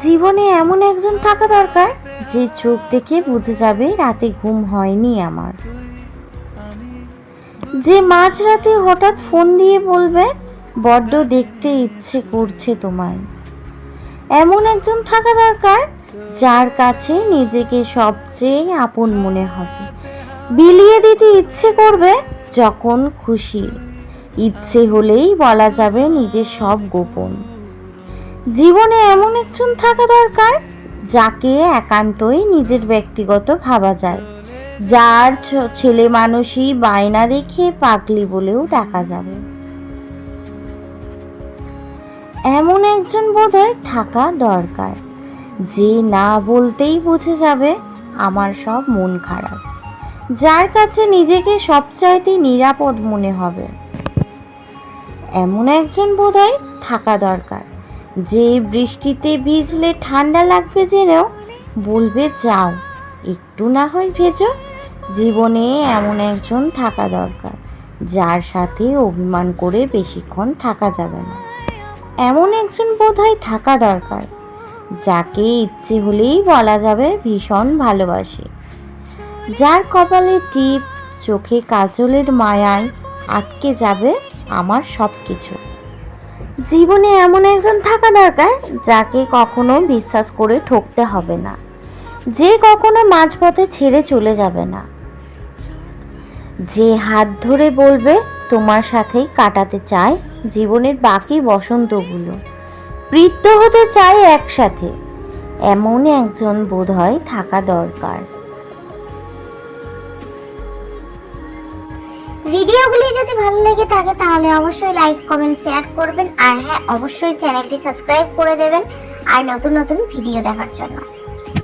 জীবনে এমন একজন থাকা দরকার যে চোখ দেখে বুঝে যাবে রাতে ঘুম হয়নি আমার, যে মাঝরাতে হঠাৎ ফোন দিয়ে বলবে বড্ড দেখতে ইচ্ছে করছে তোমায়। এমন একজন থাকা দরকার যার কাছে নিজেকে সবচেয়ে আপন মনে হবে, বিলিয়ে দিতে ইচ্ছে করবে যখন খুশি, ইচ্ছে হলেই বলা যাবে নিজের সব গোপন। জীবনে এমন একজন থাকা দরকার যাকে একান্তই নিজের ব্যক্তিগত ভাবা যায়, যার ছেলে মানুষই বায়না দেখে পাগলি বলেও ডাকা যাবে। এমন একজন বোধহয় থাকা দরকার যে না বলতেই বুঝে যাবে আমার সব মন খারাপ, যার কাছে নিজেকে সবচাইতে নিরাপদ মনে হবে। এমন একজন বোধহয় থাকা দরকার যে বৃষ্টিতে ভিজলে ঠান্ডা লাগবে জেনেও বলবে যাও একটু না হয় ভেজো। জীবনে এমন একজন থাকা দরকার যার সাথে অভিমান করে বেশিক্ষণ থাকা যাবে না। এমন একজন বোধহয় থাকা দরকার যাকে ইচ্ছে হলেই বলা যাবে ভীষণ ভালোবাসি, যার কপালে টিপ, চোখে কাজলের মায়ায় আটকে যাবে আমার সব কিছু। জীবনে এমন একজন থাকা দরকার যাকে কখনো বিশ্বাস করে ঠকতে হবে না, যে কখনো মাঝপথে ছেড়ে চলে যাবে না, যে হাত ধরে বলবে তোমার সাথেই কাটাতে চায় জীবনের বাকি বসন্তগুলো, বৃদ্ধ হতে চায় একসাথে। এমন একজন বোধহয় থাকা দরকার। ভিডিওগুলি যদি ভালো লেগে থাকে তাহলে অবশ্যই লাইক, কমেন্ট, শেয়ার করবেন। আর হ্যাঁ, অবশ্যই চ্যানেলটি সাবস্ক্রাইব করে দেবেন আর নতুন নতুন ভিডিও দেখার জন্য।